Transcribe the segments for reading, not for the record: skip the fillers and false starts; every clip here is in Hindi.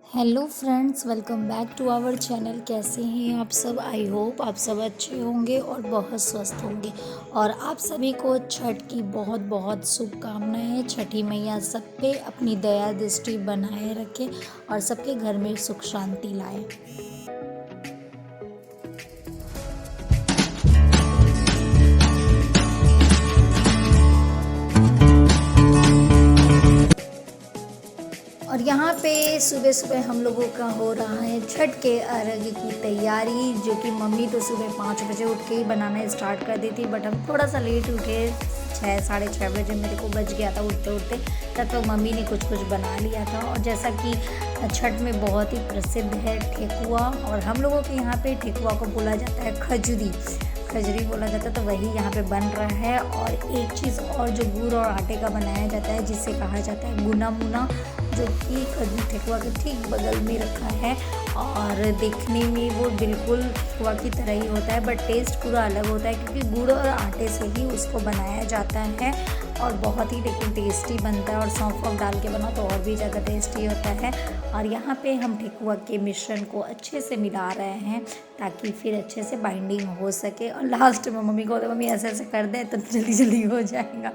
Hello friends, welcome back to our channel. कैसे हैं आप सब? आई होप आप सब अच्छे होंगे और बहुत स्वस्थ होंगे। और आप सभी को छठ की बहुत बहुत शुभकामनाएं। छठी मैया सब पे अपनी दया दृष्टि बनाए रखे और सबके घर में सुख शांति लाए। और यहाँ पे सुबह सुबह हम लोगों का हो रहा है छठ के अर्घ की तैयारी, जो कि मम्मी तो सुबह 5 बजे उठ के ही बनाना स्टार्ट कर दी थी, बट हम थोड़ा सा लेट उठे। 6 साढ़े 6 बजे मेरे को बज गया था उठते उठते। तब तक मम्मी ने कुछ कुछ बना लिया था। और जैसा कि छठ में बहुत ही प्रसिद्ध है ठेकुआ, और हम लोगों के यहाँ पे ठेकुआ को बोला जाता है खजूरी। खजूरी बोला जाता है, तो वही यहाँ पे बन रहा है। और एक चीज़ और जो गुड़ और आटे का बनाया जाता है, जिसे कहा जाता है गुना मुना, जो कि खजूर ठेकुआ के ठीक बगल में रखा है। और देखने में वो बिल्कुल ठेकुआ की तरह ही होता है, बट टेस्ट पूरा अलग होता है, क्योंकि गुड़ और आटे से ही उसको बनाया जाता है। और बहुत ही लेकिन टेस्टी बनता है, और सौंफ वौंफ डाल के बनाओ तो और भी ज़्यादा टेस्टी होता है। और यहाँ पे हम ठेकुआ के मिश्रण को अच्छे से मिला रहे हैं, ताकि फिर अच्छे से बाइंडिंग हो सके। और लास्ट में मम्मी को बोलते मम्मी ऐसे ऐसे कर दे तो जल्दी जल्दी हो जाएगा।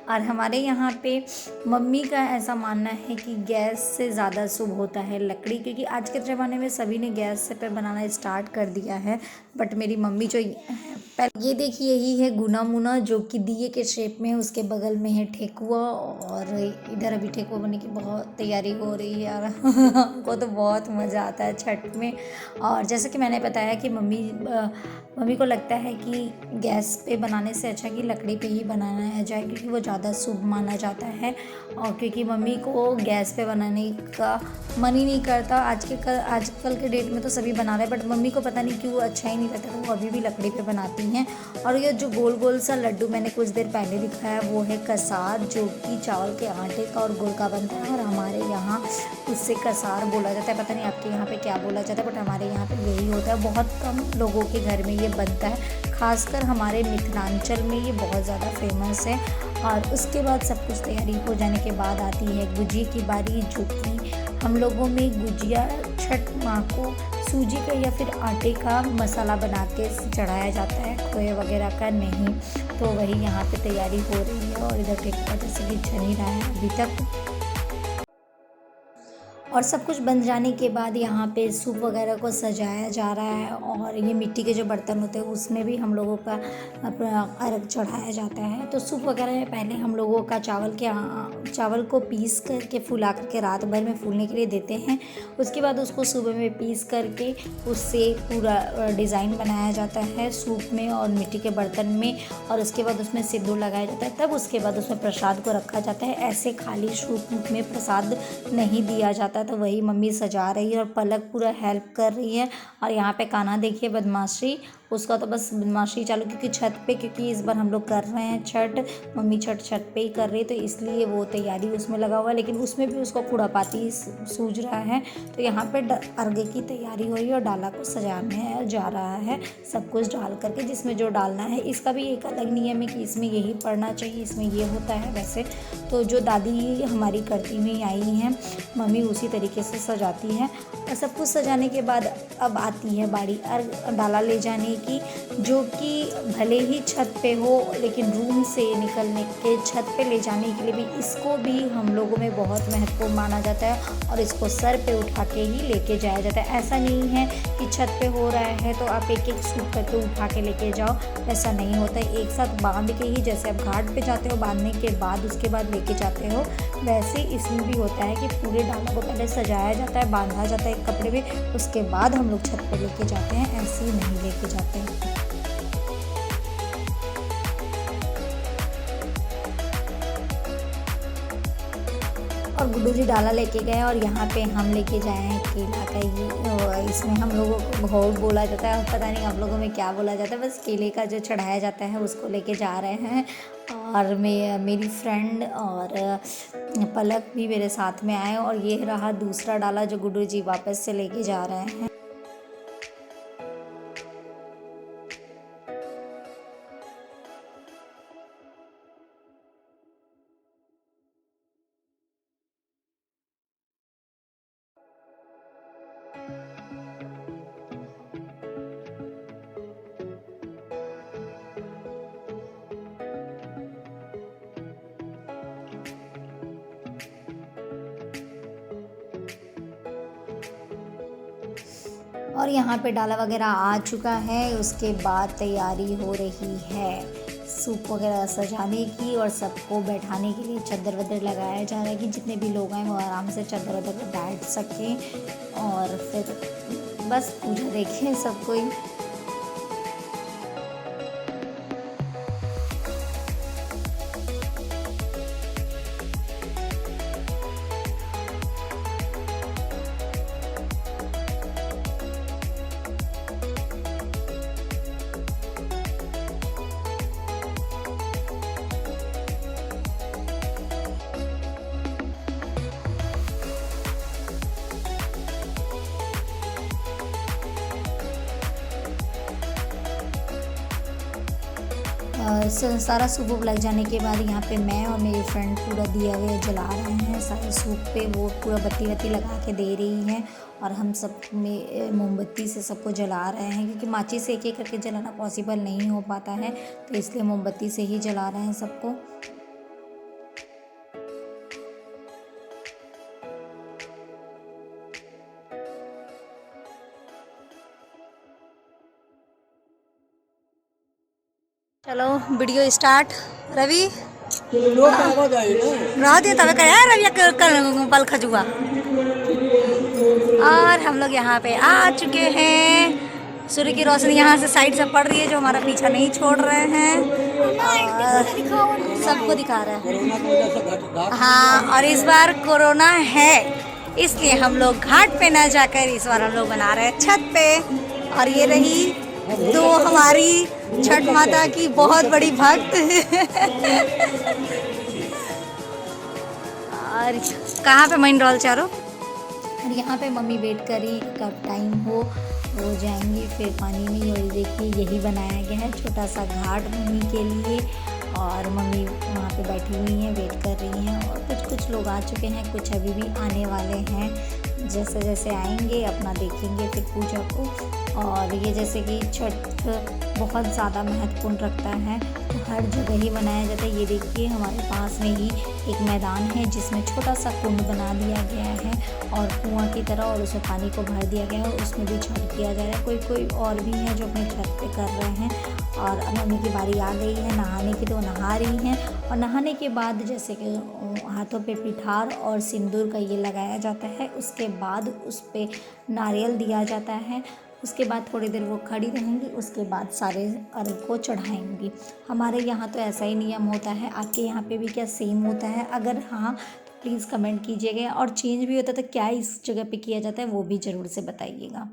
और हमारे यहाँ पे मम्मी का ऐसा मानना है कि गैस से ज़्यादा शुभ होता है लकड़ी, क्योंकि आज के ज़माने में सभी ने गैस से पे बनाना स्टार्ट कर दिया है। बट मेरी मम्मी जो पहले ये देखिए, यही है गुना मुना, जो कि दिए के शेप में है। उसके बगल में है ठेकुआ, और इधर अभी ठेकुआ बनने की बहुत तैयारी हो रही है यार। हमको तो बहुत मज़ा आता है छठ में। और जैसे कि मैंने बताया कि मम्मी को लगता है कि गैस पे बनाने से अच्छा कि लकड़ी पे ही बनाया जाए, क्योंकि वो ज़्यादा शुभ माना जाता है। और क्योंकि मम्मी को गैस पे बनाने का मन ही नहीं करता। आजकल के डेट में तो सभी बना रहे हैं, बट मम्मी को पता नहीं क्यों अच्छा ही नहीं लगता, तो वो अभी भी लकड़ी पे बनाती हैं। और ये जो गोल गोल सा लड्डू मैंने कुछ देर पहले दिखाया, वो है कसार, जो कि चावल के आटे का और गुड़ का बनता है। और हमारे यहाँ उससे कसार बोला जाता है। पता नहीं आपके यहाँ पे क्या बोला जाता है, बट हमारे यहाँ पे यही होता है। बहुत कम लोगों के घर में ये बनता है, खासकर हमारे मिथिलांचल में ये बहुत ज़्यादा फेमस है। और उसके बाद सब कुछ तैयारी हो जाने के बाद आती है गुजिया की बारी, जो कि हम लोगों में गुजिया छठ माँ को सूजी का या फिर आटे का मसाला बना के चढ़ाया जाता है, खोए वगैरह का नहीं। तो वही यहाँ पे तैयारी हो रही है। और इधर ठेकुआ जैसे कि छन ही रहा है अभी तक। और सब कुछ बन जाने के बाद यहाँ पे सूप वगैरह को सजाया जा रहा है। और ये मिट्टी के जो बर्तन होते हैं उसमें भी हम लोगों का अपना अर्घ चढ़ाया जाता है। तो सूप वगैरह में पहले हम लोगों का चावल को पीस करके फुला करके रात भर में फूलने के लिए देते हैं। उसके बाद उसको सुबह में पीस करके उससे पूरा डिज़ाइन बनाया जाता है सूप में और मिट्टी के बर्तन में। और उसके बाद उसमें सिंदूर लगाया जाता है, तब उसके बाद उसमें प्रसाद को रखा जाता है। ऐसे खाली सूप में प्रसाद नहीं दिया जाता। तो वही मम्मी सजा रही है और पलक पूरा हेल्प कर रही है। और यहाँ पे कान्हा देखिए बदमाशी, उसका तो बस बदमाशी चालू, क्योंकि छत पे, क्योंकि इस बार हम लोग कर रहे हैं छठ, मम्मी छत पे ही कर रही है, तो इसलिए वो तैयारी उसमें लगा हुआ है। लेकिन उसमें भी उसको खुरापाती सूझ रहा है। तो यहाँ पे अर्घे की तैयारी हो रही है और डाला को सजाने जा रहा है, सब कुछ डाल करके जिसमें जो डालना है। इसका भी एक अलग नियम है कि इसमें यही पड़ना चाहिए, इसमें ये होता है। वैसे तो जो दादी हमारी करती हुई आई हैं, मम्मी उसी तरीके से सजाती है। और सब कुछ सजाने के बाद अब आती है बारी डाला ले जाने की, जो कि भले ही छत पे हो, लेकिन रूम से निकलने के छत पे ले जाने के लिए भी इसको भी हम लोगों में बहुत महत्वपूर्ण माना जाता है। और इसको सर पे उठा के ही लेके जाया जाता है। ऐसा नहीं है कि छत पे हो रहा है तो आप एक एक सूट करके उठा के लेके जाओ, ऐसा नहीं होता है। एक साथ बांध के ही, जैसे आप घाट पे जाते हो बांधने के बाद उसके बाद लेके जाते हो, वैसे इसमें भी होता है कि पूरे डाला को पहले सजाया जाता है, बांधा जाता है एक कपड़े में, उसके बाद हम लोग छत पर लेके जाते हैं, ऐसे ही नहीं लेके जाते हैं। और गुड्डू जी डाला लेके गए, और यहाँ पे हम लेके जाए हैं केला का ये, इसमें हम लोगों को घोल बोला जाता है। पता नहीं आप लोगों में क्या बोला जाता है, बस केले का जो चढ़ाया जाता है उसको लेके जा रहे हैं। और मेरी फ्रेंड और पलक भी मेरे साथ में आए। और ये रहा दूसरा डाला जो गुड्डू जी वापस से लेके जा रहे हैं। और यहाँ पे डाला वगैरह आ चुका है। उसके बाद तैयारी हो रही है सूप वगैरह सजाने की और सबको बैठाने के लिए चादर वदर लगाया जा रहा है कि जितने भी लोग हैं वो आराम से चादर वदर पर बैठ सकें और फिर बस पूजा देखें सब कोई। सारा सूप वूप लग जाने के बाद यहाँ पे मैं और मेरी फ्रेंड पूरा दिया वगैरह जला रहे हैं सारे सूप पे। वो पूरा बत्ती वत्ती लगा के दे रही हैं और हम सब में मोमबत्ती से सबको जला रहे हैं क्योंकि माचिस से एक एक करके जलाना पॉसिबल नहीं हो पाता है, तो इसलिए मोमबत्ती से ही जला रहे हैं सबको। चलो वीडियो स्टार्ट। रवि रह दिया तब क्या रवि कल पल खजुआ। और हम लोग यहाँ पे आ चुके हैं। सूर्य की रोशनी यहाँ से साइड से पड़ रही है जो हमारा पीछा नहीं छोड़ रहे हैं और सबको दिखा रहा है। हाँ, और इस बार कोरोना है इसलिए हम लोग घाट पे ना जाकर इस बार हम लोग बना रहे हैं छत पे। और ये रही तो हमारी छठ माता की बहुत बड़ी भक्त और कहाँ पे मेन रोल चारों। और यहाँ पे मम्मी वेट करी कब टाइम हो जाएंगी फिर पानी में। और देखिए यही बनाया गया है छोटा सा घाट मम्मी के लिए और मम्मी वहाँ पे बैठी हुई हैं वेट कर रही हैं। और कुछ लोग आ चुके हैं, कुछ अभी भी आने वाले हैं। जैसे जैसे आएंगे अपना देखेंगे फिर पूजा को। और ये जैसे कि छठ बहुत ज़्यादा महत्वपूर्ण रखता है तो हर जगह ही बनाया जाता है। ये देखिए हमारे पास में ही एक मैदान है जिसमें छोटा सा कुंड बना दिया गया है और कुआं की तरह, और उसमें पानी को भर दिया गया है और उसमें भी छठ किया जा रहा है। कोई और भी है जो अपने छत पे कर रहे हैं। और मम्मी की बारी आ गई है नहाने की, तो नहा रही हैं। और नहाने के बाद जैसे कि हाथों पे पिठार और सिंदूर का ये लगाया जाता है, उसके बाद उस पर नारियल दिया जाता है। उसके बाद थोड़ी देर वो खड़ी रहेंगी, उसके बाद सारे अर्घ को चढ़ाएंगी। हमारे यहाँ तो ऐसा ही नियम होता है। आपके यहाँ पे भी क्या सेम होता है? अगर हाँ प्लीज़ कमेंट कीजिएगा। और चेंज भी होता है तो क्या इस जगह पे किया जाता है वो भी ज़रूर से बताइएगा।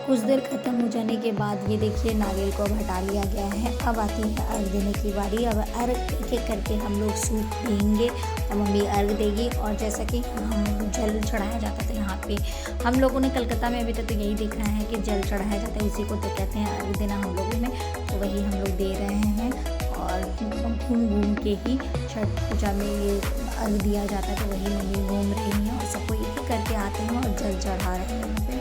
कुछ देर ख़त्म हो जाने के बाद ये देखिए नारियल को अब हटा लिया गया है। अब आती है अर्घ देने की बारी। अब अर्घ एक एक करके हम लोग सूप देंगे और मम्मी अर्घ देगी। और जैसा कि हम जल चढ़ाया जाता था यहाँ पे, हम लोगों ने कलकत्ता में अभी तक तो यही देखा है कि जल चढ़ाया जाता है, इसी को तो कहते हैं अर्घ देना हम लोगों में। तो वही हम लोग दे रहे हैं और घूम घूम के ही छठ पूजा में ये अर्घ दिया जाता है। तो वही मम्मी घूम रही हैं और सबको एक एक करके आते हैं और जल चढ़ा रहे हैं यहाँ पे।